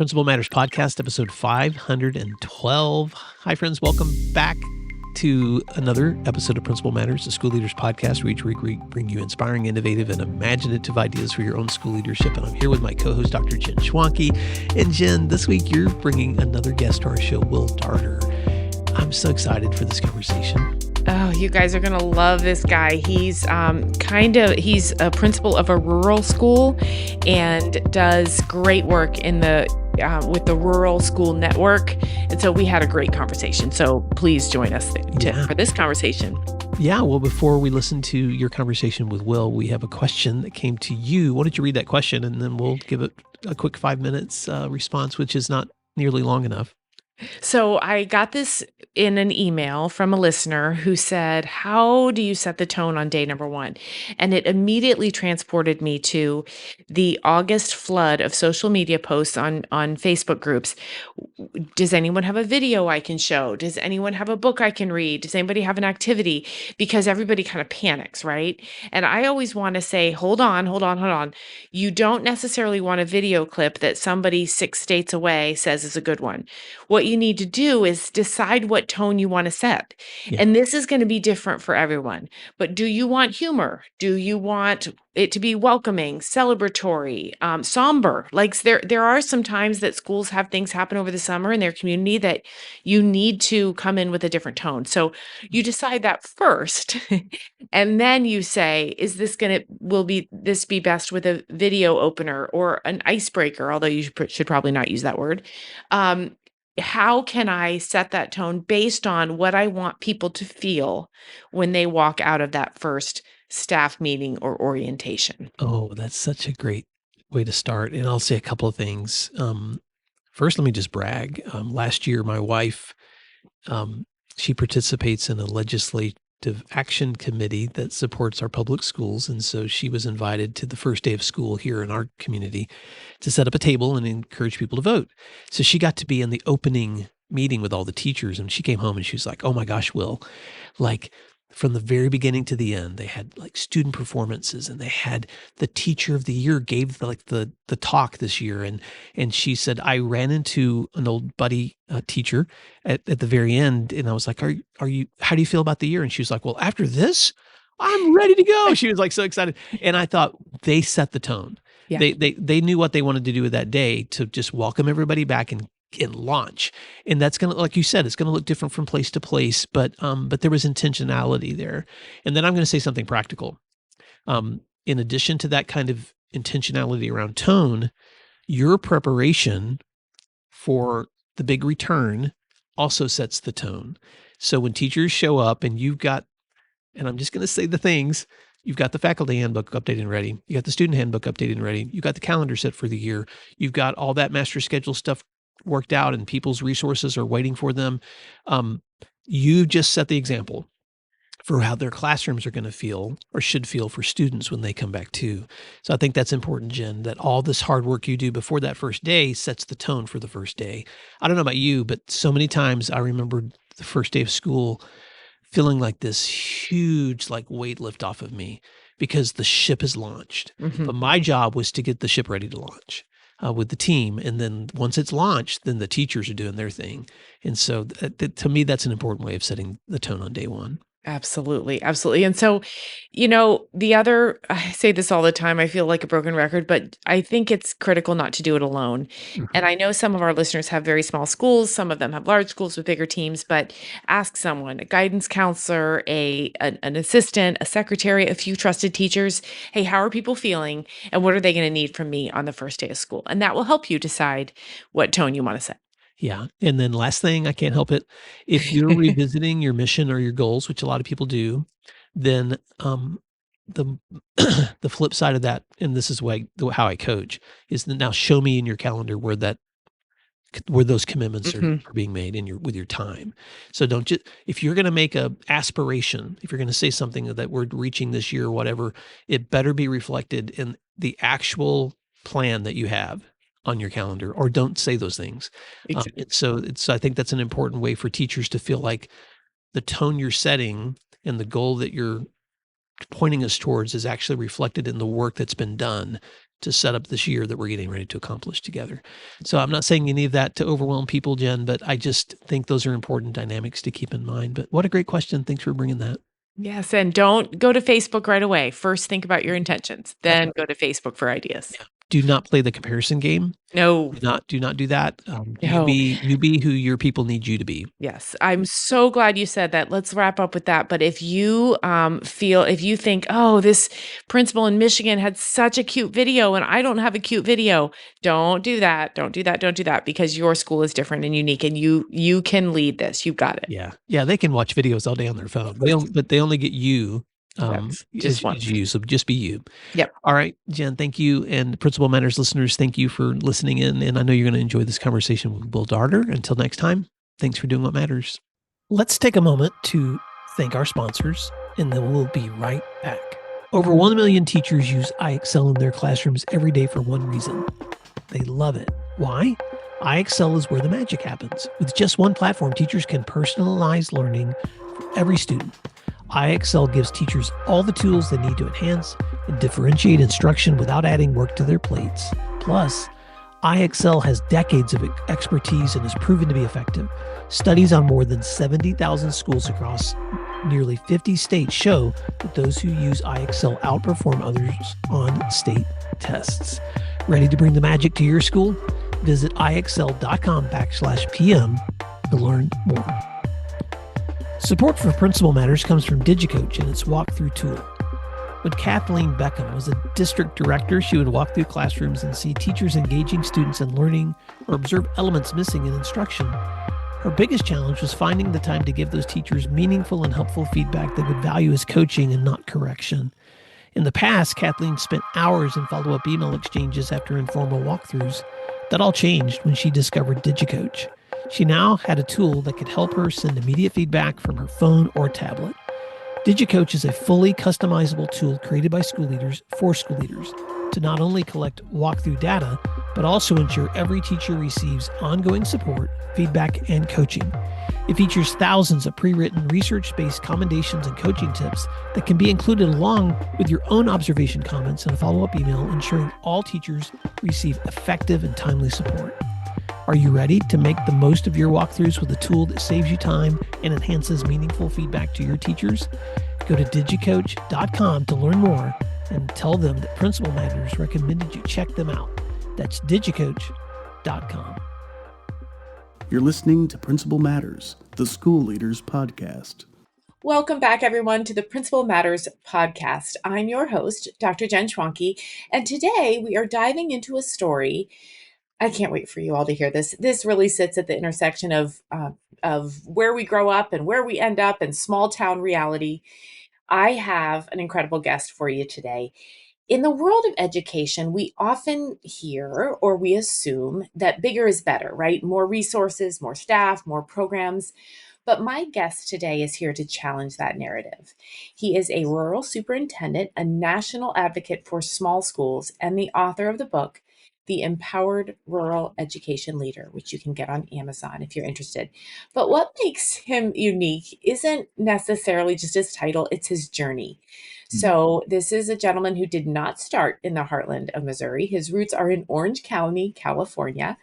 Principal Matters Podcast, episode 512. Hi, friends. Welcome back to another episode of Principal Matters, the School Leaders Podcast, where each week we bring you inspiring, innovative, and imaginative ideas for your own school leadership. And I'm here with my co-host, Dr. Jen Schwanke. And Jen, this week you're bringing another guest to our show, Will Darter. I'm so excited for this conversation. Oh, you guys are going to love this guy. He's he's a principal of a rural school and does great work in with the rural school network. And so we had a great conversation. So please join us for this conversation. Yeah. Well, before we listen to your conversation with Will, we have a question that came to you. Why don't you read that question and then we'll give it a quick 5 minutes response, which is not nearly long enough. So I got this in an email from a listener who said, how do you set the tone on day number one? And it immediately transported me to the August flood of social media posts on Facebook groups. Does anyone have a video I can show? Does anyone have a book I can read? Does anybody have an activity? Because everybody kind of panics, right? And I always want to say, hold on. You don't necessarily want a video clip that somebody 6 states away says is a good one. What you need to do is decide what tone you want to set. Yeah. And this is going to be different for everyone. But do you want humor? Do you want it to be welcoming, celebratory, somber? Like there are some times that schools have things happen over the summer in their community that you need to come in with a different tone. So you decide that first, and then you say, will this be best with a video opener or an icebreaker? Although you should probably not use that word. How can I set that tone based on what I want people to feel when they walk out of that first staff meeting or orientation? Oh, that's such a great way to start. And I'll say a couple of things. First, let me just brag. Last year, my wife, she participates in a legislative action committee that supports our public schools. And so she was invited to the first day of school here in our community to set up a table and encourage people to vote. So she got to be in the opening meeting with all the teachers. And she came home and she was like, oh my gosh, Will, like from the very beginning to the end, they had like student performances and they had the teacher of the year gave the talk this year. And she said, I ran into an old buddy teacher at the very end. And I was like, how do you feel about the year? And she was like, well, after this, I'm ready to go. She was like so excited. And I thought they set the tone. Yeah. They knew what they wanted to do with that day to just welcome everybody back and launch. And that's going to, like you said, it's going to look different from place to place, but there was intentionality there. And then I'm going to say something practical. In addition to that kind of intentionality around tone, your preparation for the big return also sets the tone. So when teachers show up and and I'm just going to say the things, you've got the faculty handbook updated and ready. You got the student handbook updated and ready. You got the calendar set for the year. You've got all that master schedule stuff worked out and people's resources are waiting for them. You just set the example for how their classrooms are going to feel or should feel for students when they come back too. So I think that's important, Jen, that all this hard work you do before that first day sets the tone for the first day. I don't know about you, but so many times I remember the first day of school feeling like this huge weight lift off of me because the ship is launched. Mm-hmm. But my job was to get the ship ready to launch. With the team. And then once it's launched, then the teachers are doing their thing. And so to me, that's an important way of setting the tone on day one. Absolutely. Absolutely. And so, I say this all the time, I feel like a broken record, but I think it's critical not to do it alone. Mm-hmm. And I know some of our listeners have very small schools. Some of them have large schools with bigger teams, but ask someone, a guidance counselor, an assistant, a secretary, a few trusted teachers. Hey, how are people feeling? And what are they going to need from me on the first day of school? And that will help you decide what tone you want to set. Yeah. And then last thing, I can't help it. If you're revisiting your mission or your goals, which a lot of people do, then the flip side of that, and this is how I coach, is now show me in your calendar where those commitments mm-hmm. are being made with your time. So if you're going to make a aspiration, if you're going to say something that we're reaching this year or whatever, it better be reflected in the actual plan that you have on your calendar, or don't say those things. Exactly. So I think that's an important way for teachers to feel like the tone you're setting and the goal that you're pointing us towards is actually reflected in the work that's been done to set up this year that we're getting ready to accomplish together. So I'm not saying any of that to overwhelm people, Jen, but I just think those are important dynamics to keep in mind. But what a great question. Thanks for bringing that. Yes, and don't go to Facebook right away. First, think about your intentions, That's then right. go to Facebook for ideas. Yeah. Do not play the comparison game. No, Do not do that. no. You be who your people need you to be. Yes, I'm so glad you said that. Let's wrap up with that. But if you if you think, oh, this principal in Michigan had such a cute video and I don't have a cute video, don't do that. Don't do that. Don't do that because your school is different and unique, and you can lead this. You've got it. Yeah. Yeah. They can watch videos all day on their phone. But they only get you That's just one. as you. So just be you. Yep. All right, Jen, thank you. And Principal Matters listeners, thank you for listening in. And I know you're going to enjoy this conversation with Will Darter. Until next time, thanks for doing what matters. Let's take a moment to thank our sponsors, and then we'll be right back. Over 1 million teachers use iExcel in their classrooms every day for one reason. They love it. Why? iExcel is where the magic happens. With just one platform, teachers can personalize learning for every student. iExcel gives teachers all the tools they need to enhance and differentiate instruction without adding work to their plates. Plus, iExcel has decades of expertise and is proven to be effective. Studies on more than 70,000 schools across nearly 50 states show that those who use iExcel outperform others on state tests. Ready to bring the magic to your school? Visit iexcel.com/PM to learn more. Support for Principal Matters comes from DigiCoach and its walkthrough tool. When Kathleen Beckham was a district director, she would walk through classrooms and see teachers engaging students in learning or observe elements missing in instruction. Her biggest challenge was finding the time to give those teachers meaningful and helpful feedback they would value as coaching and not correction. In the past, Kathleen spent hours in follow-up email exchanges after informal walkthroughs. That all changed when she discovered DigiCoach. She now had a tool that could help her send immediate feedback from her phone or tablet. DigiCoach is a fully customizable tool created by school leaders for school leaders to not only collect walkthrough data, but also ensure every teacher receives ongoing support, feedback, and coaching. It features thousands of pre-written research-based commendations and coaching tips that can be included along with your own observation comments in a follow-up email, ensuring all teachers receive effective and timely support. Are you ready to make the most of your walkthroughs with a tool that saves you time and enhances meaningful feedback to your teachers? Go to digicoach.com to learn more and tell them that Principal Matters recommended you check them out. That's digicoach.com. You're listening to Principal Matters, the School Leaders Podcast. Welcome back, everyone, to the Principal Matters podcast. I'm your host, Dr. Jen Schwanke, and today we are diving into a story. I can't wait for you all to hear this. This really sits at the intersection of where we grow up and where we end up and small town reality. I have an incredible guest for you today. In the world of education, we often hear or we assume that bigger is better, right? More resources, more staff, more programs. But my guest today is here to challenge that narrative. He is a rural superintendent, a national advocate for small schools, and the author of the book, The Empowered Rural Education Leader, which you can get on Amazon if you're interested. But what makes him unique isn't necessarily just his title, it's his journey. So this is a gentleman who did not start in the heartland of Missouri. His roots are in Orange County, California.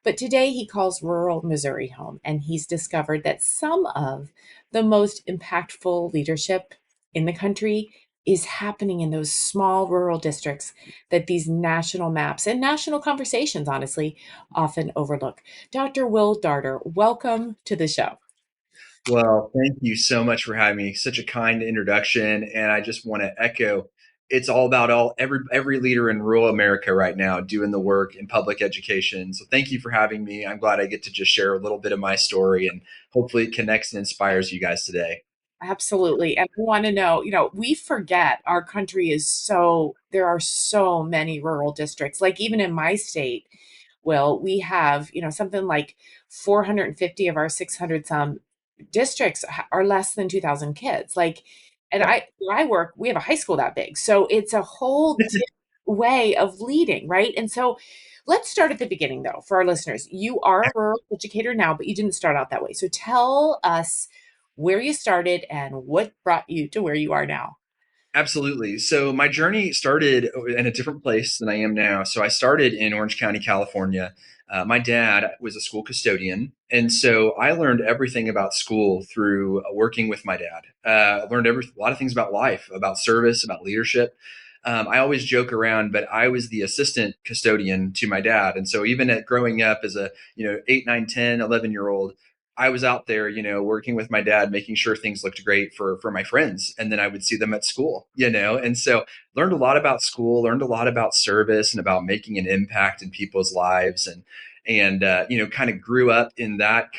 But today he calls rural Missouri home, and he's discovered that some of the most impactful leadership in the country is happening in those small rural districts that these national maps and national conversations, honestly, often overlook. Dr. Will Darter, welcome to the show. Well, thank you so much for having me. Such a kind introduction, and I just want to echo it's all about every leader in rural America right now doing the work in public education. So thank you for having me. I'm glad I get to just share a little bit of my story, and hopefully it connects and inspires you guys today. Absolutely. And I want to know, we forget our country there are so many rural districts. Like even in my state, we have, something like 450 of our 600 some districts are less than 2,000 kids. And where I work, we have a high school that big. So it's a whole different way of leading, right? And so let's start at the beginning though, for our listeners. You are a rural educator now, but you didn't start out that way. So tell us where you started and what brought you to where you are now. Absolutely. So my journey started in a different place than I am now. So I started in Orange County, California. My dad was a school custodian. And so I learned everything about school through working with my dad. I learned a lot of things about life, about service, about leadership. I always joke around, but I was the assistant custodian to my dad. And so even at growing up as a, 8, 9, 10, 11-year old, I was out there, working with my dad, making sure things looked great for my friends, and then I would see them at school, and so learned a lot about school, learned a lot about service and about making an impact in people's lives, and kind of grew up in that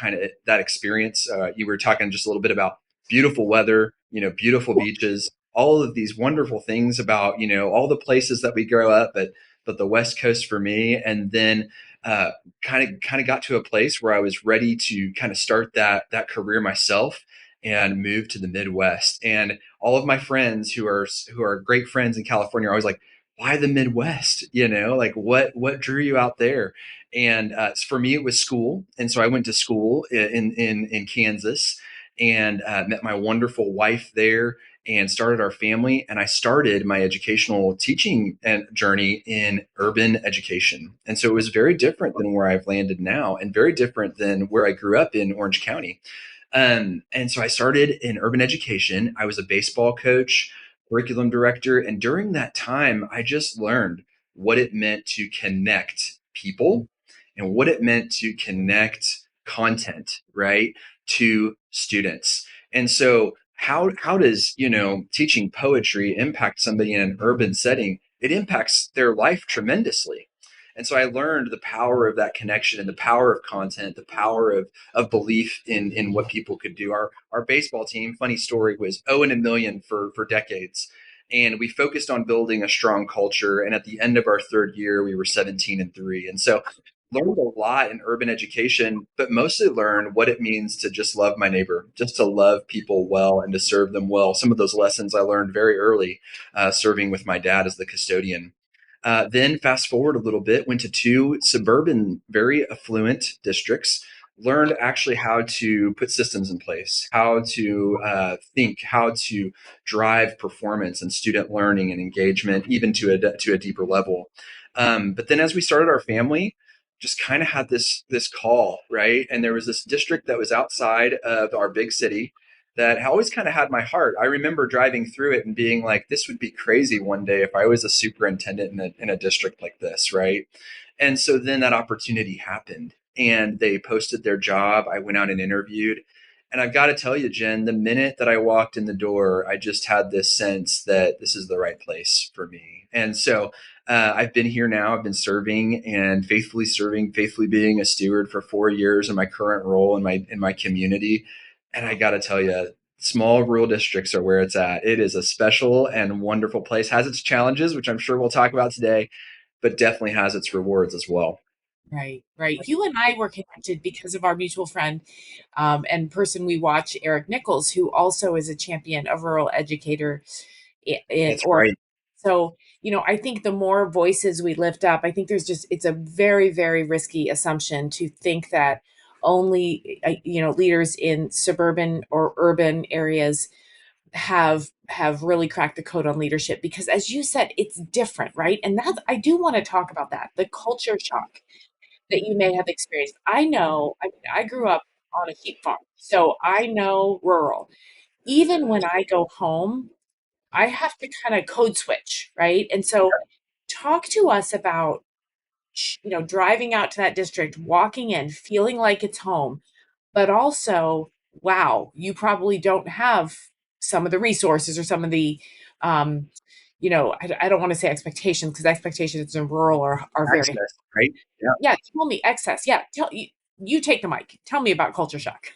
experience. You were talking just a little bit about beautiful weather, beautiful beaches, all of these wonderful things about all the places that we grow up, but the West Coast for me, and then kind of got to a place where I was ready to kind of start that career myself and move to the Midwest. And all of my friends who are great friends in California are always like, "Why the Midwest? Like what drew you out there?" And for me, it was school, and so I went to school in Kansas and met my wonderful wife there and started our family. And I started my educational teaching and journey in urban education. And so it was very different than where I've landed now and very different than where I grew up in Orange County. And so I started in urban education. I was a baseball coach, curriculum director. And during that time, I just learned what it meant to connect people and what it meant to connect content, right, to students. And so how does, teaching poetry impact somebody in an urban setting? It impacts their life tremendously. And so I learned the power of that connection and the power of content, the power of belief in what people could do. Our baseball team, funny story, was 0 and a million for decades. And we focused on building a strong culture. And at the end of our third year, we were 17-3. And so learned a lot in urban education, but mostly learned what it means to just love my neighbor, just to love people well and to serve them well. Some of those lessons I learned very early, serving with my dad as the custodian. Then fast forward a little bit, went to two suburban, very affluent districts, learned actually how to put systems in place, how to think, how to drive performance and student learning and engagement, even to a deeper level. But then as we started our family, just kind of had this call, right? And there was this district that was outside of our big city that always kind of had my heart. I remember driving through it and being like, this would be crazy one day if I was a superintendent in a district like this, right? And so then that opportunity happened and they posted their job. I went out and interviewed. And I've got to tell you, Jen, the minute that I walked in the door, I just had this sense that this is the right place for me. And so I've been here now. I've been serving, faithfully being a steward for 4 years in my current role in my community. And I got to tell you, small rural districts are where it's at. It is a special and wonderful place. Has its challenges, which I'm sure we'll talk about today, but definitely has its rewards as well. Right, right. You and I were connected because of our mutual friend and person we watch, Eric Nichols, who also is a champion of rural educator in That's Oregon. right. So, I think the more voices we lift up, I think it's a very, very risky assumption to think that only, leaders in suburban or urban areas have really cracked the code on leadership because as you said, it's different, right? And that's, I do want to talk about that, the culture shock that you may have experienced. I know, I mean, I grew up on a sheep farm, so I know rural. Even when I go home, I have to kind of code switch, right? And so talk to us about, driving out to that district, walking in, feeling like it's home, but also, wow, you probably don't have some of the resources or some of the, um, I don't want to say expectations because expectations in rural are very, Access, right? Yeah. yeah, tell me excess. Yeah, you take the mic. Tell me about culture shock.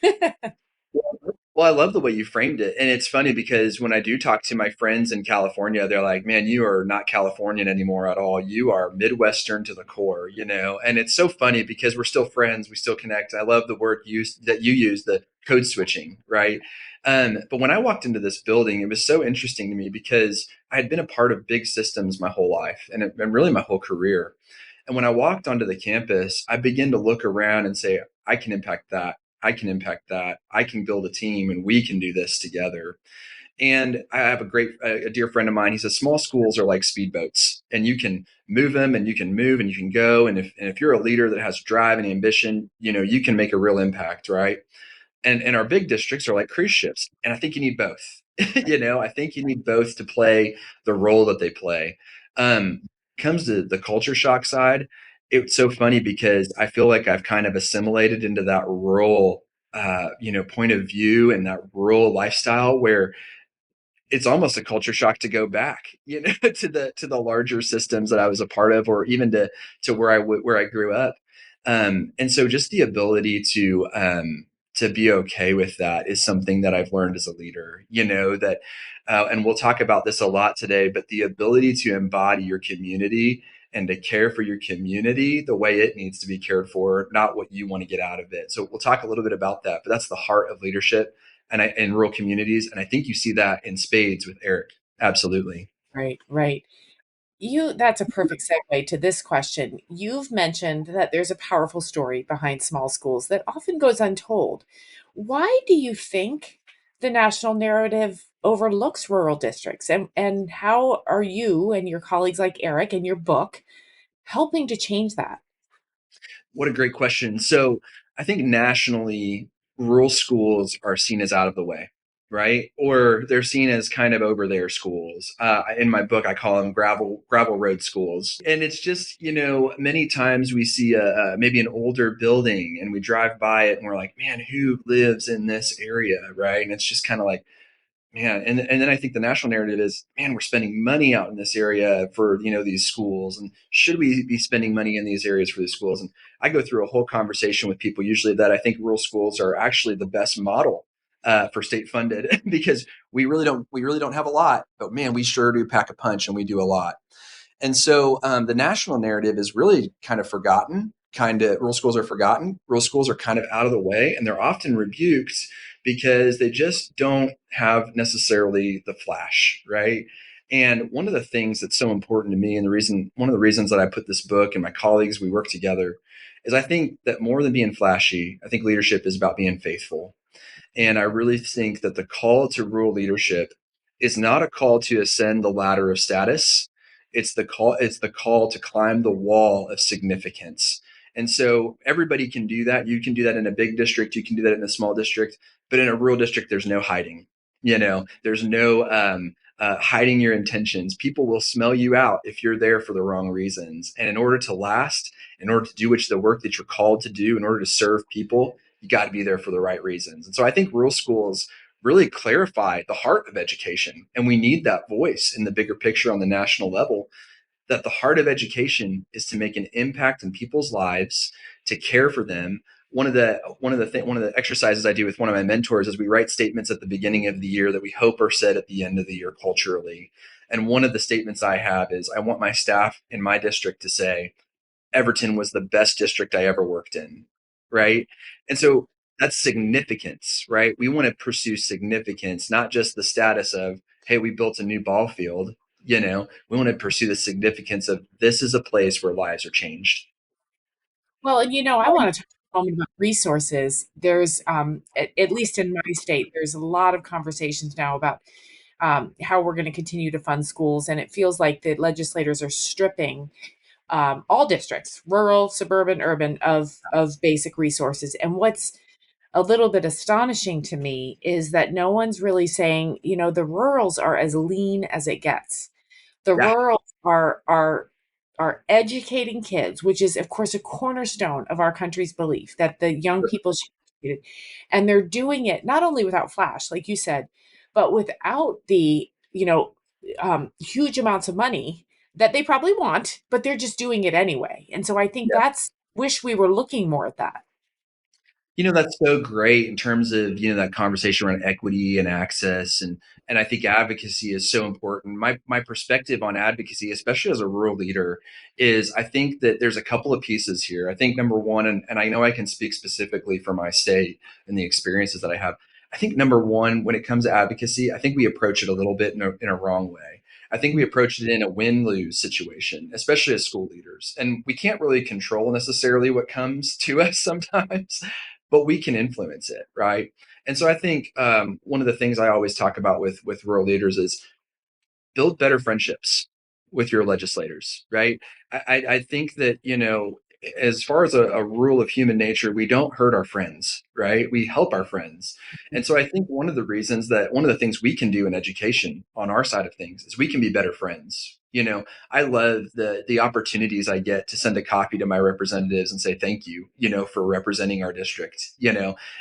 Well, I love the way you framed it. And it's funny because when I do talk to my friends in California, they're like, man, you are not Californian anymore at all. You are Midwestern to the core. And it's so funny because we're still friends. We still connect. I love the word that you use, the code switching, right? But when I walked into this building, it was so interesting to me because I had been a part of big systems my whole life and really my whole career. And when I walked onto the campus, I began to look around and say, I can impact that. I can impact that. I can build a team and we can do this together. And I have a dear friend of mine. He says small schools are like speedboats, and you can move them, and you can move, and you can go. And if you're a leader that has drive and ambition, you can make a real impact, right? And our big districts are like cruise ships, and I think you need both. I think you need both to play the role that they play. Comes to the culture shock side, it's so funny because I feel like I've kind of assimilated into that rural point of view and that rural lifestyle where it's almost a culture shock to go back, to the larger systems that I was a part of, or even to where I grew up. And so just the ability to be okay with that is something that I've learned as a leader. That, and we'll talk about this a lot today, but the ability to embody your community and to care for your community the way it needs to be cared for, not what you want to get out of it. So we'll talk a little bit about that, but that's the heart of leadership and in rural communities. And I think you see that in spades with Eric. Absolutely. Right, right. That's a perfect segue to this question. You've mentioned that there's a powerful story behind small schools that often goes untold. Why do you think the national narrative overlooks rural districts? And how are you and your colleagues like Eric and your book helping to change that? What a great question. So I think nationally, rural schools are seen as out of the way, right? Or they're seen as kind of over there schools. In my book, I call them gravel road schools. And it's just, many times we see maybe an older building and we drive by it and we're like, man, who lives in this area, right? And it's just kind of like, man, and then I think the national narrative is, man, we're spending money out in this area for these schools, and should we be spending money in these areas for these schools? And I go through a whole conversation with people usually that I think rural schools are actually the best model for state funded because we really don't have a lot, but man, we sure do pack a punch and we do a lot. And so the national narrative is really kind of forgotten. Rural schools are forgotten. Rural schools are kind of out of the way, and they're often rebuked because they just don't have necessarily the flash, right? And one of the things that's so important to me, and one of the reasons that I put this book and my colleagues, we work together, is I think that more than being flashy, I think leadership is about being faithful. And I really think that the call to rural leadership is not a call to ascend the ladder of status. It's the call to climb the wall of significance. And so everybody can do that. You can do that in a big district, you can do that in a small district, but in a rural district, there's no hiding. There's no hiding your intentions. People will smell you out if you're there for the wrong reasons. And in order to last, in order to do the work that you're called to do, in order to serve people, you got to be there for the right reasons. And so I think rural schools really clarify the heart of education. And we need that voice in the bigger picture on the national level, that the heart of education is to make an impact in people's lives, to care for them. One of the exercises I do with one of my mentors is we write statements at the beginning of the year that we hope are said at the end of the year culturally. And one of the statements I have is, I want my staff in my district to say, Everton was the best district I ever worked in, right? And so that's significance, right? We want to pursue significance, not just the status of, hey, we built a new ball field. We want to pursue the significance of, this is a place where lives are changed. Well, and I want to talk a moment about resources. There's, at least in my state, there's a lot of conversations now about how we're going to continue to fund schools, and it feels like the legislators are stripping all districts, rural, suburban, urban, of basic resources. And what's a little bit astonishing to me is that no one's really saying, the rurals are as lean as it gets. The Yeah. rurals are educating kids, which is, of course, a cornerstone of our country's belief that the young people should be educated. And they're doing it not only without flash, like you said, but without the, huge amounts of money that they probably want, but they're just doing it anyway. And so I think wish we were looking more at that. That's so great in terms of, that conversation around equity and access. And I think advocacy is so important. My perspective on advocacy, especially as a rural leader, is I think that there's a couple of pieces here. I think number one, and I know I can speak specifically for my state and the experiences that I have. I think number one, when it comes to advocacy, I think we approach it a little bit in a wrong way. I think we approach it in a win-lose situation, especially as school leaders. And we can't really control necessarily what comes to us sometimes. but we can influence it, right? And so I think one of the things I always talk about with rural leaders is build better friendships with your legislators, right? I think that, as far as a rule of human nature, we don't hurt our friends, right? We help our friends. And so I think one of the things we can do in education on our side of things is we can be better friends. I love the opportunities I get to send a copy to my representatives and say thank you, for representing our district,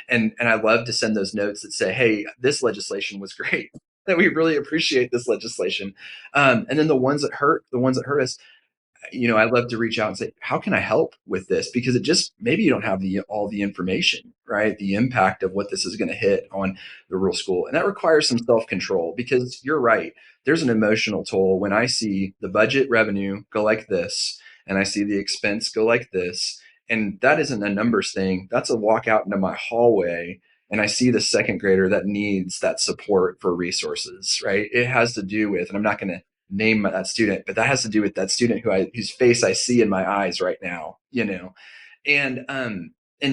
and I love to send those notes that say, hey, this legislation was great. That we really appreciate this legislation. And then the ones that hurt us, I love to reach out and say, how can I help with this? Because it just, maybe you don't have all the information, right? The impact of what this is going to hit on the rural school. And that requires some self-control, because you're right. There's an emotional toll when I see the budget revenue go like this and I see the expense go like this. And that isn't a numbers thing. That's a walk out into my hallway and I see the second grader that needs that support for resources, right? It has to do with, and I'm not going to name that student, but that has to do with that student whose face I see in my eyes right now, and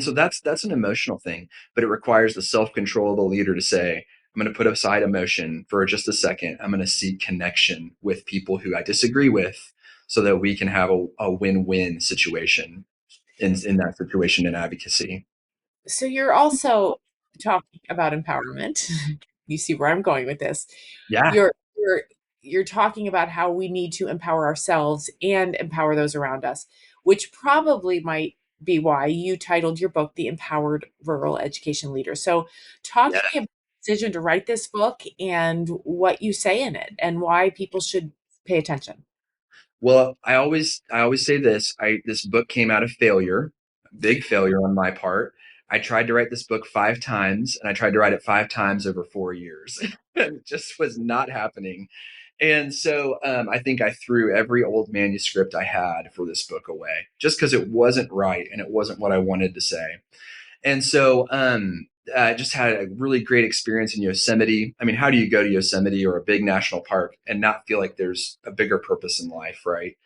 so that's an emotional thing, but it requires the self-control of the leader to say, I'm going to put aside emotion for just a second. I'm going to seek connection with people who I disagree with so that we can have a win-win situation in that situation in advocacy. So you're also talking about empowerment. You see where I'm going with this. Yeah. You're talking about how we need to empower ourselves and empower those around us, which probably might be why you titled your book The Empowered Rural Education Leader. So talk to Yeah. me about the decision to write this book and what you say in it and why people should pay attention. Well, I always say this book came out of failure, big failure on my part. I tried to write this book 5 times, and I tried to write it 5 times over 4 years. And it just was not happening. And so I think I threw every old manuscript I had for this book away just because it wasn't right and it wasn't what I wanted to say. And so I just had a really great experience in Yosemite. I mean, how do you go to Yosemite or a big national park and not feel like there's a bigger purpose in life, right?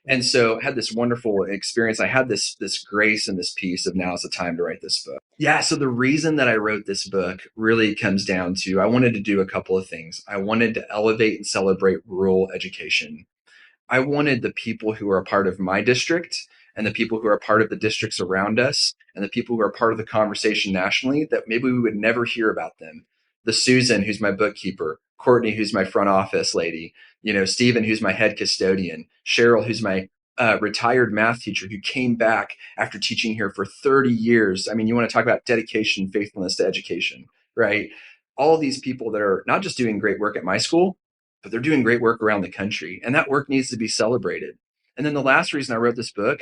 And so I had this wonderful experience. I had this grace and this peace of now is the time to write this book. Yeah. So the reason that I wrote this book really comes down to I wanted to do a couple of things. I wanted to elevate and celebrate rural education. I wanted the people who are a part of my district and the people who are a part of the districts around us and the people who are part of the conversation nationally that maybe we would never hear about them. The Susan, who's my bookkeeper, Courtney, who's my front office lady, Stephen, who's my head custodian, Cheryl, who's my retired math teacher who came back after teaching here for 30 years. I mean, you want to talk about dedication, faithfulness to education, right? All of these people that are not just doing great work at my school, but they're doing great work around the country. And that work needs to be celebrated. And then the last reason I wrote this book,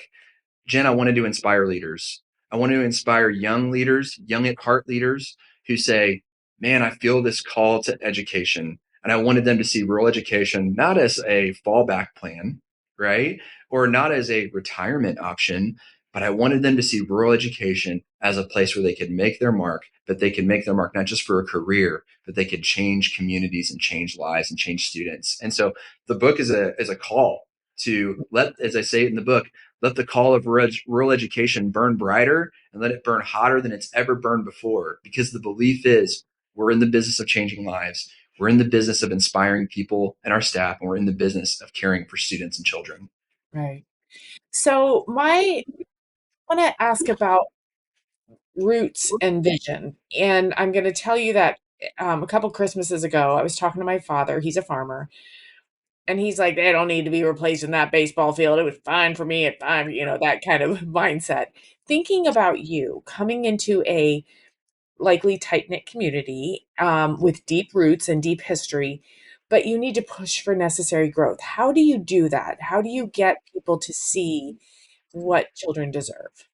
Jen, I wanted to inspire leaders. I want to inspire young leaders, young at heart leaders who say, man, I feel this call to education. And I wanted them to see rural education not as a fallback plan, right? Or not as a retirement option, but I wanted them to see rural education as a place where they could make their mark, but they could make their mark not just for a career, but they could change communities and change lives and change students. And so the book is a call to let, as I say in the book, let the call of rural education burn brighter and let it burn hotter than it's ever burned before. Because the belief is we're in the business of changing lives. We're in the business of inspiring people and our staff, and we're in the business of caring for students and children. Right. So I want to ask about roots and vision. And I'm going to tell you that a couple Christmases ago, I was talking to my father. He's a farmer. And he's like, they don't need to be replacing that baseball field. It was fine for me at 5, that kind of mindset. Thinking about you coming into a likely tight knit community with deep roots and deep history, but you need to push for necessary growth. How do you do that? How do you get people to see what children deserve?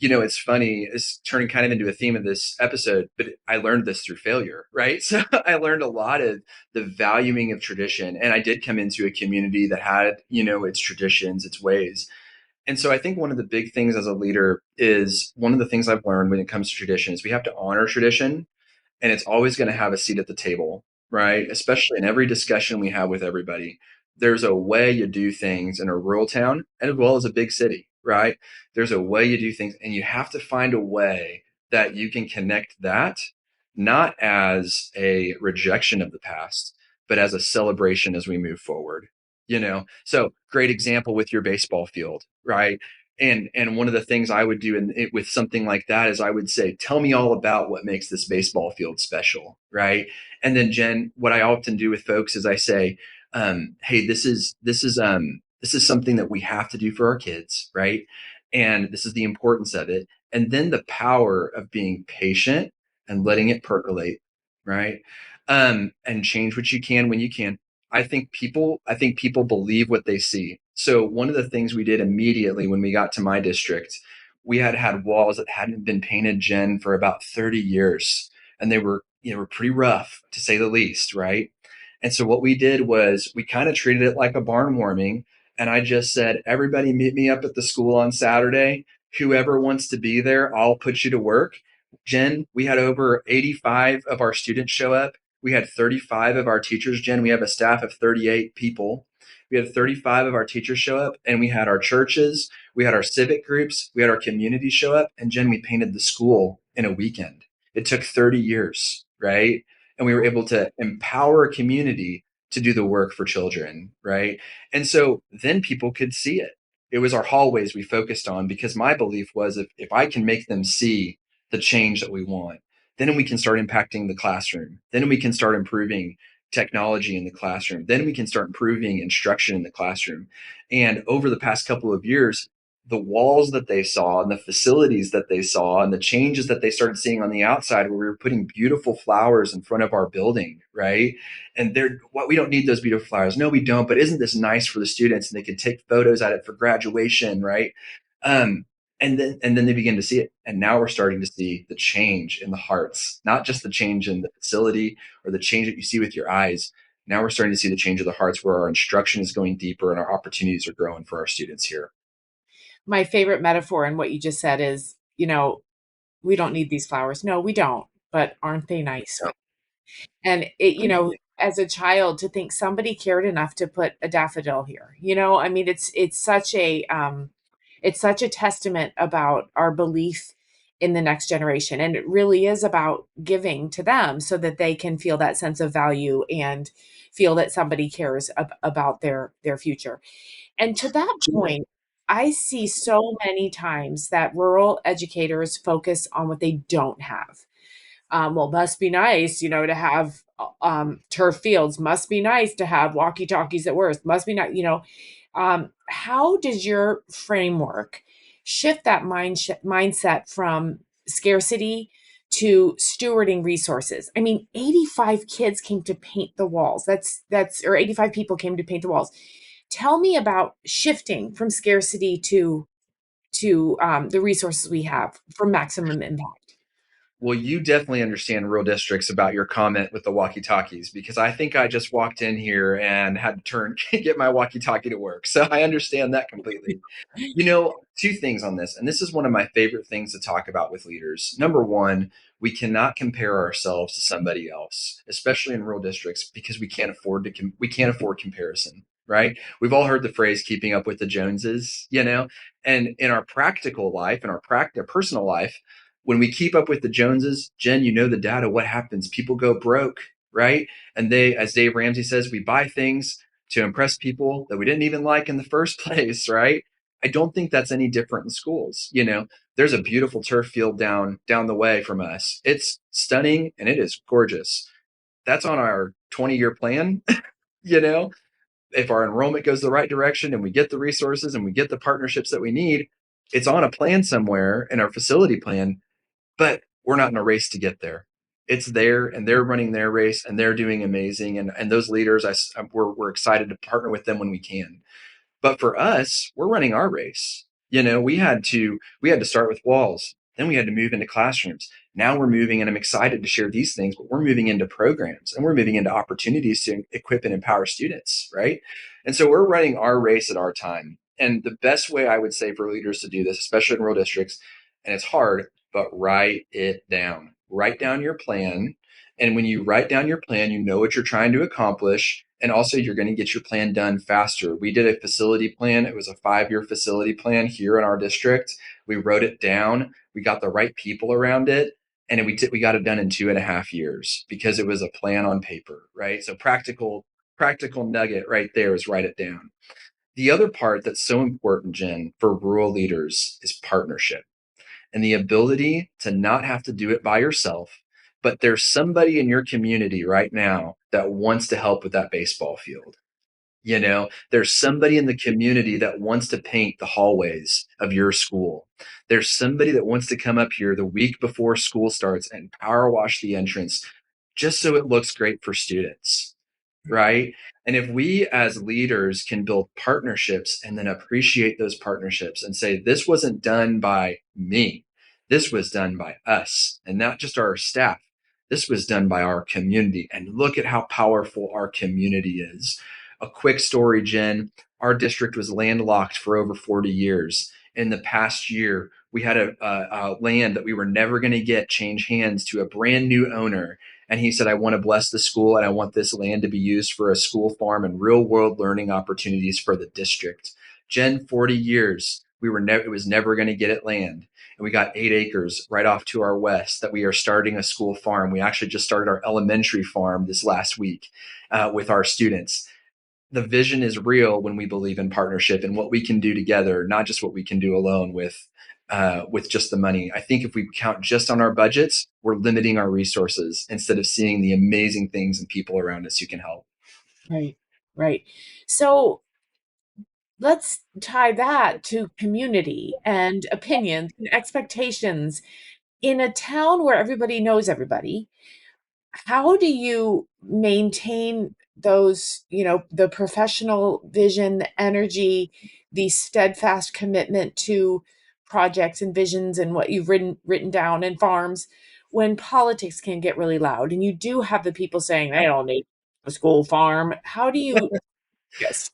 It's funny, it's turning kind of into a theme of this episode, but I learned this through failure, right? So I learned a lot of the valuing of tradition. And I did come into a community that had, its traditions, its ways. And so I think one of the big things as a leader is one of the things I've learned when it comes to tradition is we have to honor tradition, and it's always going to have a seat at the table, right? Especially in every discussion we have with everybody. There's a way you do things in a rural town as well as a big city, right? There's a way you do things, and you have to find a way that you can connect that not as a rejection of the past, but as a celebration as we move forward. So great example with your baseball field, right? And one of the things I would do with something like that is I would say, tell me all about what makes this baseball field special, right? And then Jen, what I often do with folks is I say, hey, this is something that we have to do for our kids, right? And this is the importance of it. And then the power of being patient and letting it percolate, right? And change what you can when you can. I think people believe what they see. So one of the things we did immediately when we got to my district, we had walls that hadn't been painted, Jen, for about 30 years. And they were pretty rough to say the least, right? And so what we did was we kind of treated it like a barn warming. And I just said, everybody meet me up at the school on Saturday. Whoever wants to be there, I'll put you to work. Jen, we had over 85 of our students show up. We had 35 of our teachers, Jen. We have a staff of 38 people. We had 35 of our teachers show up, and we had our churches, we had our civic groups, we had our community show up. And Jen, we painted the school in a weekend. It took 30 years, right? And we were able to empower a community to do the work for children, right? And so then people could see it. It was our hallways we focused on, because my belief was if I can make them see the change that we want, then we can start impacting the classroom. Then we can start improving technology in the classroom. Then we can start improving instruction in the classroom. And over the past couple of years, the walls that they saw and the facilities that they saw and the changes that they started seeing on the outside, where we were putting beautiful flowers in front of our building, right? And we don't need those beautiful flowers. No, we don't. But isn't this nice for the students? And they could take photos at it for graduation, right? Um, and then they begin to see it. And now we're starting to see the change in the hearts, not just the change in the facility or the change that you see with your eyes. Now we're starting to see the change of the hearts, where our instruction is going deeper and our opportunities are growing for our students here. My favorite metaphor in what you just said is, we don't need these flowers. No, we don't. But aren't they nice? Yeah. And as a child, to think somebody cared enough to put a daffodil here, I mean, it's such a testament about our belief in the next generation. And it really is about giving to them so that they can feel that sense of value and feel that somebody cares about their future. And to that point, I see so many times that rural educators focus on what they don't have. Well, must be nice, to have turf fields, must be nice to have walkie talkies at worst, must be nice, how does your framework shift that mindset from scarcity to stewarding resources? I mean, 85 kids came to paint the walls. Or 85 people came to paint the walls. Tell me about shifting from scarcity to the resources we have for maximum impact. Well, you definitely understand rural districts about your comment with the walkie-talkies, because I think I just walked in here and had to get my walkie-talkie to work. So I understand that completely. Two things on this, and this is one of my favorite things to talk about with leaders. Number one, we cannot compare ourselves to somebody else, especially in rural districts, because we can't afford comparison, right? We've all heard the phrase "keeping up with the Joneses," and in our practical life, in our personal life, when we keep up with the Joneses, Jen, the data, what happens? People go broke, right? And as Dave Ramsey says, we buy things to impress people that we didn't even like in the first place, right? I don't think that's any different in schools. There's a beautiful turf field down the way from us. It's stunning and it is gorgeous. That's on our 20-year plan. you know, if our enrollment goes the right direction and we get the resources and we get the partnerships that we need, it's on a plan somewhere in our facility plan, but we're not in a race to get there. It's there, and they're running their race and they're doing amazing. And those leaders, we're excited to partner with them when we can. But for us, we're running our race. We had to start with walls. Then we had to move into classrooms. Now we're moving, and I'm excited to share these things, but we're moving into programs and we're moving into opportunities to equip and empower students, right? And so we're running our race at our time. And the best way I would say for leaders to do this, especially in rural districts, and it's hard, but write it down. Write down your plan. And when you write down your plan, you know what you're trying to accomplish. And also, you're going to get your plan done faster. We did a facility plan. It was a 5-year facility plan here in our district. We wrote it down. We got the right people around it. And we got it done in 2.5 years because it was a plan on paper, right? So practical nugget right there is write it down. The other part that's so important, Jen, for rural leaders is partnership and the ability to not have to do it by yourself, but there's somebody in your community right now that wants to help with that baseball field. There's somebody in the community that wants to paint the hallways of your school. There's somebody that wants to come up here the week before school starts and power wash the entrance just so it looks great for students, right? And if we as leaders can build partnerships and then appreciate those partnerships and say, this wasn't done by me, this was done by us, and not just our staff. This was done by our community. And look at how powerful our community is. A quick story, Jen. Our district was landlocked for over 40 years. In the past year, we had a land that we were never going to get change hands to a brand new owner. And he said, I want to bless the school and I want this land to be used for a school farm and real world learning opportunities for the district. Jen, 40 years, it was never going to get it land. And we got 8 acres right off to our west that we are starting a school farm. We actually just started our elementary farm this last week with our students. The vision is real when we believe in partnership and what we can do together, not just what we can do alone with just the money. I think if we count just on our budgets, we're limiting our resources instead of seeing the amazing things and people around us who can help. Right, right. So let's tie that to community and opinions and expectations. In a town where everybody knows everybody, how do you maintain those, the professional vision, the energy, the steadfast commitment to projects and visions and what you've written down in farms when politics can get really loud and you do have the people saying they don't need a school farm? How do you? Yes.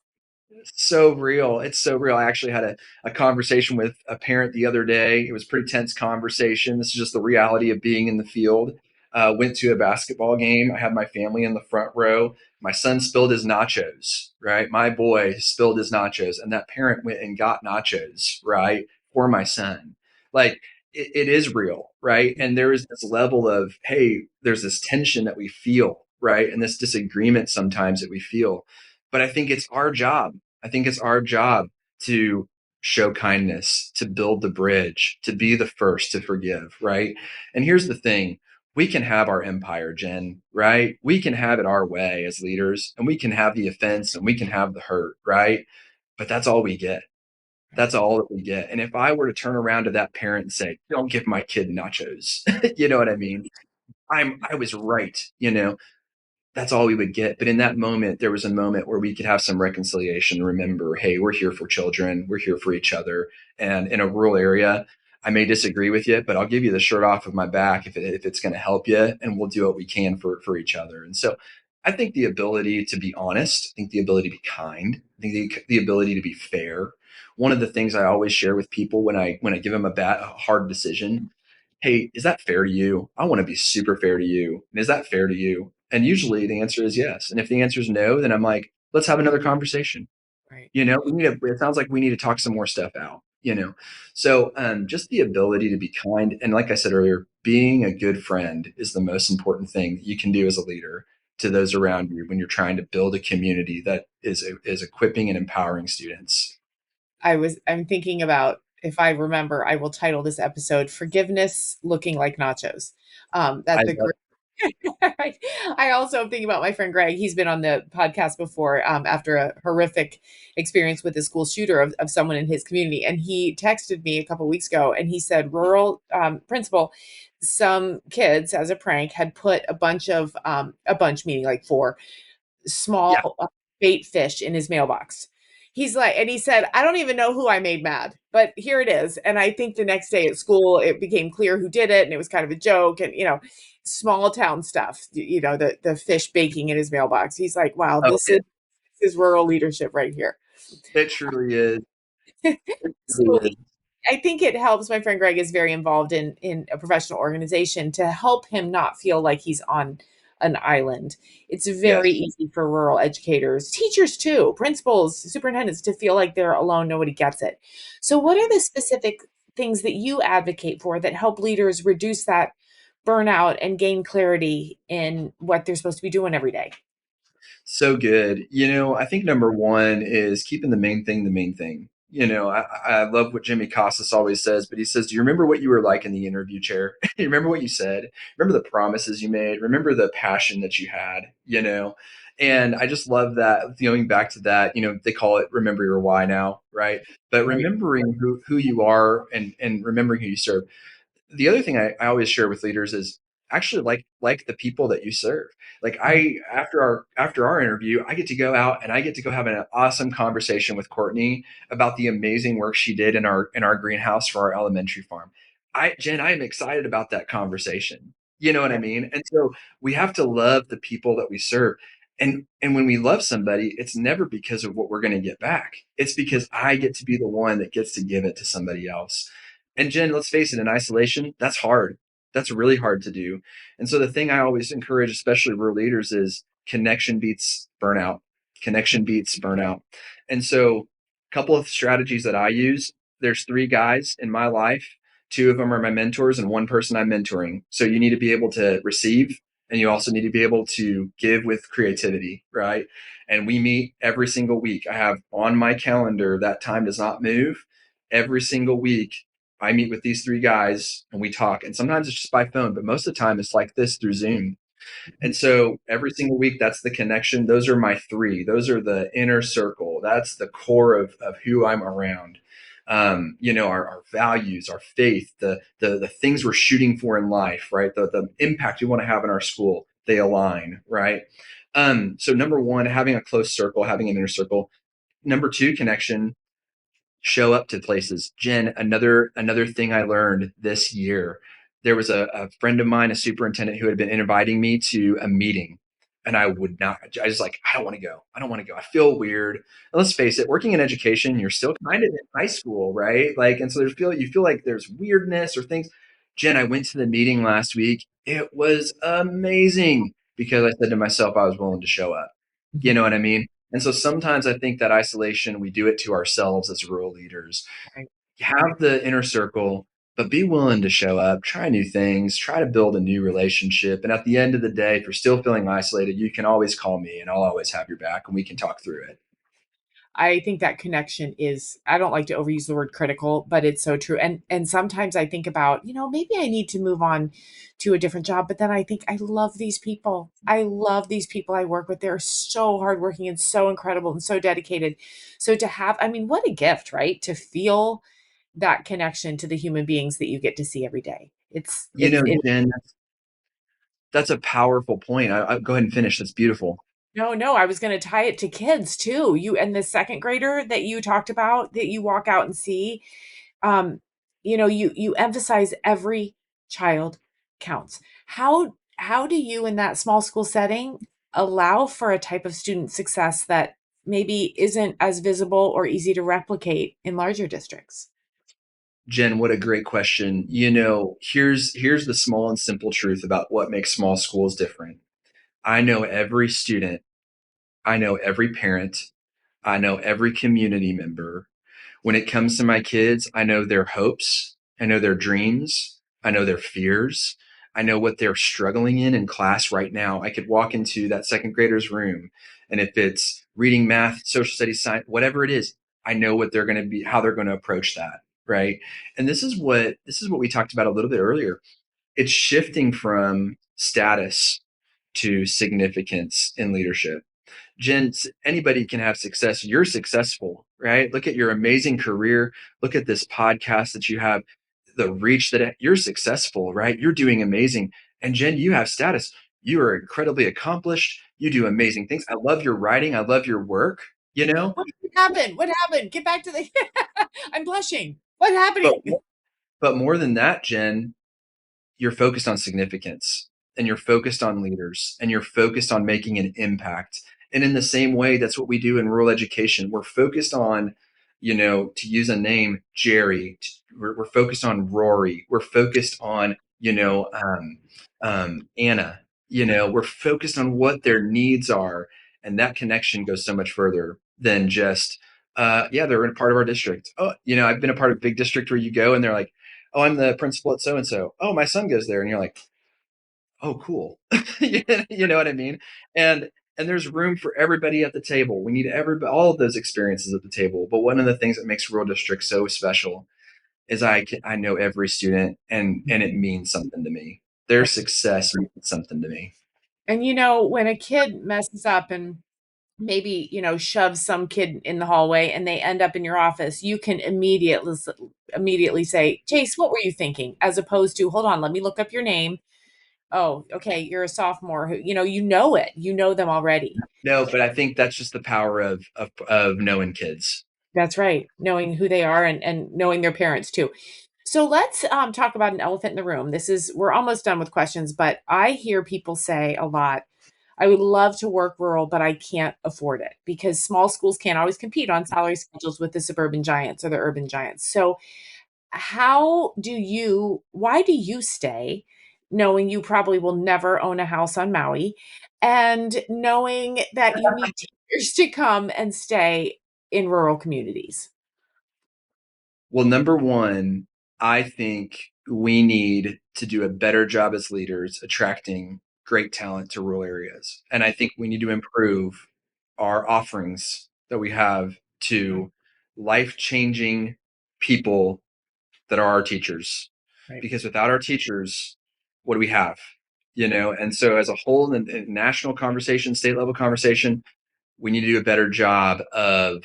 So real. It's so real. I actually had a conversation with a parent the other day. It was a pretty tense conversation. This is just the reality of being in the field. Went to a basketball game. I had my family in the front row. My son spilled his nachos, right? My boy spilled his nachos, and that parent went and got nachos, right, for my son. Like it is real, right? And there is this level of, hey, there's this tension that we feel, right? And this disagreement sometimes that we feel. But I think it's our job. I think it's our job to show kindness, to build the bridge, to be the first to forgive, right? And here's the thing. We can have our empire, Jen, right? We can have it our way as leaders, and we can have the offense and we can have the hurt, right? But that's all we get. That's all that we get. And if I were to turn around to that parent and say, don't give my kid nachos, you know what I mean? I was right, that's all we would get. But in that moment, there was a moment where we could have some reconciliation. Remember, hey, we're here for children. We're here for each other. And in a rural area, I may disagree with you, but I'll give you the shirt off of my back if it's going to help you, and we'll do what we can for each other. And so I think the ability to be honest, I think the ability to be kind, I think the ability to be fair. One of the things I always share with people when I give them a hard decision, hey, is that fair to you? I want to be super fair to you. And is that fair to you? And usually the answer is yes. And if the answer is no, then I'm like, let's have another conversation. Right. It sounds like we need to talk some more stuff out. So just the ability to be kind. And like I said earlier, being a good friend is the most important thing that you can do as a leader to those around you when you're trying to build a community that is equipping and empowering students. I'm thinking about, if I remember, I will title this episode "Forgiveness Looking Like Nachos." I That's a love great. Right. I also am thinking about my friend Greg. He's been on the podcast before after a horrific experience with a school shooter of someone in his community. And he texted me a couple weeks ago and he said, rural principal, some kids as a prank had put a bunch meaning like 4 yeah. small bait fish in his mailbox. And he said, I don't even know who I made mad, but here it is. And I think the next day at school, it became clear who did it. And it was kind of a joke and, small town stuff, the fish baking in his mailbox. He's like, wow, Oh, this is rural leadership right here. it truly is. It So truly is. I think it helps. My friend Greg is very involved in a professional organization to help him not feel like he's on an island. It's very Yes. easy for rural educators, teachers too, principals, superintendents to feel like they're alone, nobody gets it. So what are the specific things that you advocate for that help leaders reduce that burnout and gain clarity in what they're supposed to be doing every day? So good. I think number one is keeping the main thing the main thing. I love what Jimmy Casas always says, but he says, do you remember what you were like in the interview chair? You remember what you said? Remember the promises you made? Remember the passion that you had? And I just love that going back to that, they call it remember your why now, right? But Right. remembering who you are and remembering who you serve. The other thing I always share with leaders is actually like the people that you serve. Like I after our interview, I get to go out and I get to go have an awesome conversation with Courtney about the amazing work she did in our greenhouse for our elementary farm. Jen, I am excited about that conversation. You know what I Yeah. mean? And so we have to love the people that we serve. And when we love somebody, it's never because of what we're going to get back. It's because I get to be the one that gets to give it to somebody else. And Jen, let's face it, in isolation, that's hard. That's really hard to do. And so the thing I always encourage, especially rural leaders, is connection beats burnout. Connection beats burnout. And so a couple of strategies that I use, there's three guys in my life. Two of them are my mentors and one person I'm mentoring. So you need to be able to receive and you also need to be able to give with creativity, right? And we meet every single week. I have on my calendar that time does not move. Every single week I meet with these three guys and we talk. And sometimes it's just by phone, but most of the time it's like this through Zoom. And so every single week, that's the connection. Those are my three. Those are the inner circle. That's the core of who I'm around. Our values, our faith, the things we're shooting for in life, right? The impact we want to have in our school, they align, right? So number one, having a close circle, having an inner circle. Number two, connection, show up to places. Jen, another thing I learned this year, there was a friend of mine, a superintendent, who had been inviting me to a meeting. And I would not, I was like, I don't want to go. I don't want to go. I feel weird. And let's face it, working in education, you're still kind of in high school, right? Like, and so you feel like there's weirdness or things. Jen, I went to the meeting last week. It was amazing because I said to myself, I was willing to show up. You know what I mean? And so sometimes I think that isolation, we do it to ourselves as rural leaders. Right. Have the inner circle, but be willing to show up, try new things, try to build a new relationship. And at the end of the day, if you're still feeling isolated, you can always call me and I'll always have your back and we can talk through it. I think that connection is, I don't like to overuse the word critical, but it's so true. And sometimes I think about, maybe I need to move on to a different job, but then I think I love these people. I love these people I work with. They're so hardworking and so incredible and so dedicated. So to have, I mean, what a gift, right? To feel that connection to the human beings that you get to see every day. It's Jen, that's a powerful point. I go ahead and finish. That's beautiful. no, I was going to tie it to kids too. You and the second grader that you talked about that you walk out and see, um, you emphasize every child counts. How do you in that small school setting allow for a type of student success that maybe isn't as visible or easy to replicate in larger districts? Jen, what a great question. Here's the small and simple truth about what makes small schools different. I know every student, I know every parent, I know every community member. When it comes to my kids, I know their hopes, I know their dreams, I know their fears, I know what they're struggling in class right now. I could walk into that second grader's room, and if it's reading, math, social studies, science, whatever it is, I know what they're going to be, how they're going to approach that, right? And this is what we talked about a little bit earlier. It's shifting from status to significance in leadership. Jen, anybody can have success. You're successful, right? Look at your amazing career. Look at this podcast that you have, the reach you're successful, right? You're doing amazing. And Jen, you have status. You are incredibly accomplished. You do amazing things. I love your writing. I love your work, you know, What happened? What happened? Get back to the I'm blushing. What's but, happening? but more than that, Jen, you're focused on significance and you're focused on leaders and you're focused on making an impact. And in the same way, that's what we do in rural education. We're focused on, to use a name, Jerry. We're focused on Rory. We're focused on, Anna. We're focused on what their needs are, and that connection goes so much further than just yeah, they're in a part of our district. Oh, I've been a part of a big district where you go and they're like, oh, I'm the principal at so and so. Oh, my son goes there, and you're like, oh, cool. You know what I mean? And there's room for everybody at the table. We need all of those experiences at the table. But one of the things that makes rural districts so special is I know every student, and it means something to me. Their success means something to me. And when a kid messes up and maybe, shoves some kid in the hallway and they end up in your office, you can immediately say, "Chase, what were you thinking?" As opposed to, "Hold on, let me look up your name. Oh, okay, you're a sophomore who, you know it. You know them already." No, but I think that's just the power of knowing kids. That's right. Knowing who they are and knowing their parents too. So let's talk about an elephant in the room. We're almost done with questions, but I hear people say a lot, "I would love to work rural, but I can't afford it," because small schools can't always compete on salary schedules with the suburban giants or the urban giants. So why do you stay knowing you probably will never own a house on Maui and knowing that you need teachers to come and stay in rural communities? Well, number one, I think we need to do a better job as leaders attracting great talent to rural areas. And I think we need to improve our offerings that we have to life changing people that are our teachers. Right. Because without our teachers, what do we have? And so as a whole, in national conversation, state level conversation, we need to do a better job of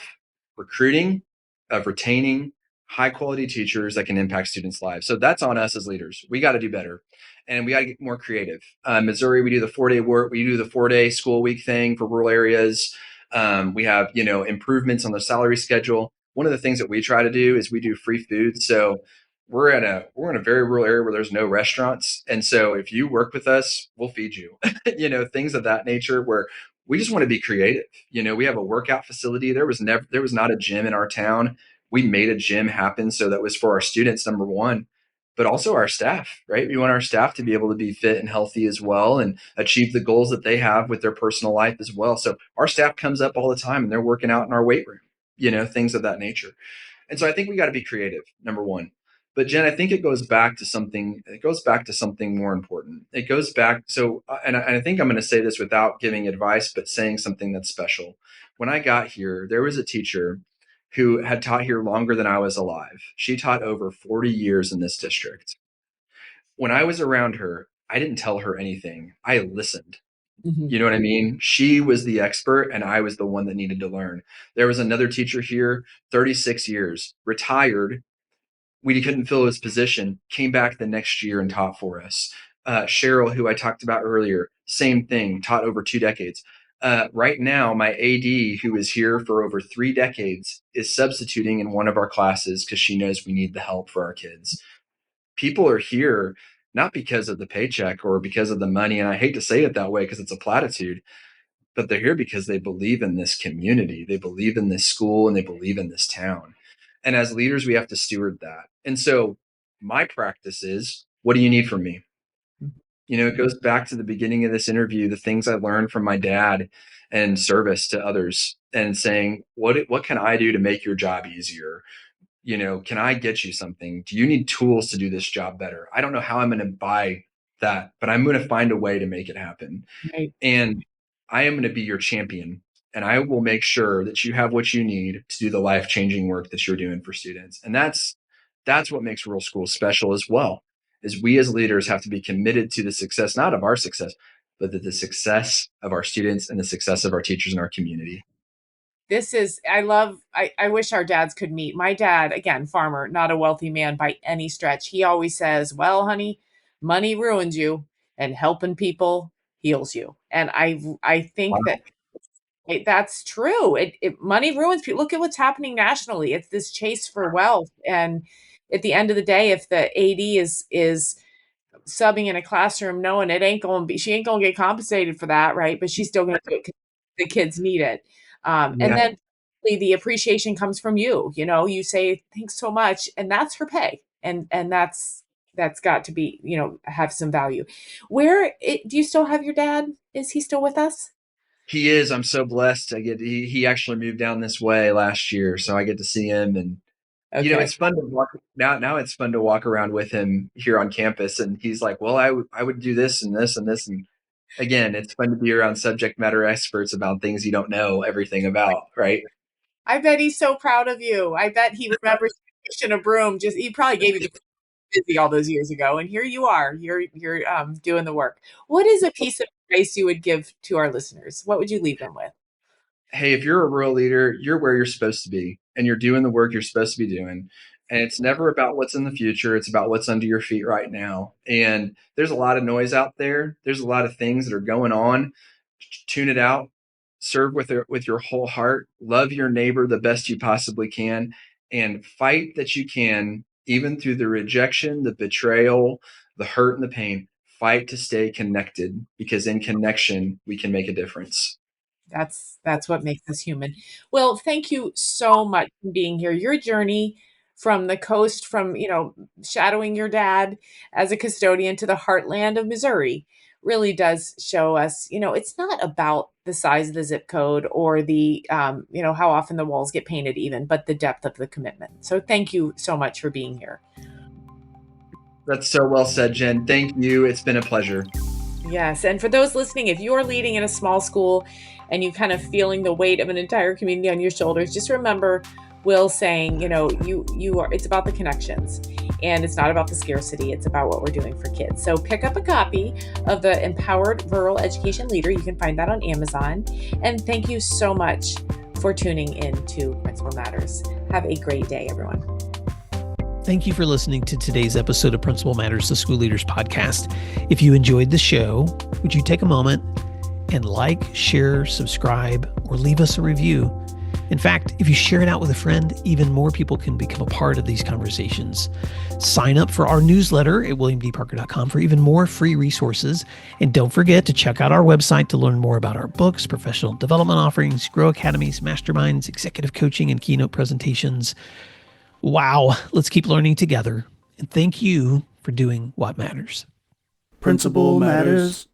recruiting, of retaining high quality teachers that can impact students' lives. So that's on us as leaders. We got to do better, and we got to get more creative. Missouri, we do the 4-day work. We do the 4-day school week thing for rural areas. We have improvements on the salary schedule. One of the things that we try to do is we do free food. So we're in a very rural area where there's no restaurants, and so if you work with us, we'll feed you. Things of that nature where we just want to be creative. We have a workout facility. There was not a gym in our town. We made a gym happen. So that was for our students, number one, but also our staff, right? We want our staff to be able to be fit and healthy as well and achieve the goals that they have with their personal life as well. So our staff comes up all the time and they're working out in our weight room, things of that nature. And so I think we got to be creative, number one. But Jen, I think it goes back to something. It goes back to something more important. It goes back. So, and I think I'm going to say this without giving advice, but saying something that's special. When I got here, there was a teacher who had taught here longer than I was alive. She taught over 40 years in this district. When I was around her, I didn't tell her anything. I listened. Mhm. You know what I mean? She was the expert and I was the one that needed to learn. There was another teacher here, 36 years, retired. We couldn't fill his position, came back the next year and taught for us. Cheryl, who I talked about earlier, same thing, taught over 2 decades. Right now, my AD, who is here for over 3 decades, is substituting in one of our classes because she knows we need the help for our kids. People are here not because of the paycheck or because of the money. And I hate to say it that way because it's a platitude, but they're here because they believe in this community. They believe in this school and they believe in this town. And as leaders, we have to steward that. And so my practice is, what do you need from me? It goes back to the beginning of this interview, the things I learned from my dad and service to others and saying, what can I do to make your job easier? Can I get you something? Do you need tools to do this job better? I don't know how I'm going to buy that, but I'm going to find a way to make it happen. Right. And I am going to be your champion. And I will make sure that you have what you need to do the life-changing work that you're doing for students. And that's what makes rural schools special as well, is we as leaders have to be committed to the success, not of our success, but the success of our students and the success of our teachers in our community. I wish our dads could meet. My dad, again, farmer, not a wealthy man by any stretch. He always says, "Well, honey, money ruins you and helping people heals you." And I think Wow. that's true. Money ruins people. Look at what's happening nationally. It's this chase for wealth. And at the end of the day, if the AD is subbing in a classroom knowing she ain't gonna get compensated for that, right? But she's still gonna do it 'cause the kids need it. And Yeah. then the appreciation comes from you. You say thanks so much, and that's her pay, and that's got to be, have some value. Do you still have your dad? Is he still with us? He is. I'm so blessed. He actually moved down this way last year, so I get to see him, and Okay. it's fun to walk now. Now it's fun to walk around with him here on campus, and he's like, "Well, I would do this and this and this," and again, it's fun to be around subject matter experts about things you don't know everything about, right? I bet he's so proud of you. I bet he remembers pushing a broom. He probably gave you the busy all those years ago, and here you are. You're doing the work. What is a piece of advice you would give to our listeners? What would you leave them with? Hey, if you're a rural leader, you're where you're supposed to be, and you're doing the work you're supposed to be doing. And it's never about what's in the future. It's about what's under your feet right now. And there's a lot of noise out there. There's a lot of things that are going on. Tune it out. Serve with your whole heart. Love your neighbor the best you possibly can, and fight that you can, even through the rejection, the betrayal, the hurt, and the pain. Fight to stay connected, because in connection, we can make a difference. That's what makes us human. Well, thank you so much for being here. Your journey from the coast, from shadowing your dad as a custodian to the heartland of Missouri, really does show us. It's not about the size of the zip code or the how often the walls get painted, even, but the depth of the commitment. So thank you so much for being here. That's so well said, Jen. Thank you. It's been a pleasure. Yes. And for those listening, if you're leading in a small school and you kind of feeling the weight of an entire community on your shoulders, just remember Will saying, you are, it's about the connections, and it's not about the scarcity. It's about what we're doing for kids. So pick up a copy of the Empowered Rural Education Leader. You can find that on Amazon. And thank you so much for tuning in to Principal Matters. Have a great day, everyone. Thank you for listening to today's episode of Principal Matters, the School Leaders Podcast. If you enjoyed the show, would you take a moment and like, share, subscribe, or leave us a review? In fact, if you share it out with a friend, even more people can become a part of these conversations. Sign up for our newsletter at williamdparker.com for even more free resources. And don't forget to check out our website to learn more about our books, professional development offerings, Grow Academies, masterminds, executive coaching, and keynote presentations. Wow, let's keep learning together. And thank you for doing what matters. Principal Matters.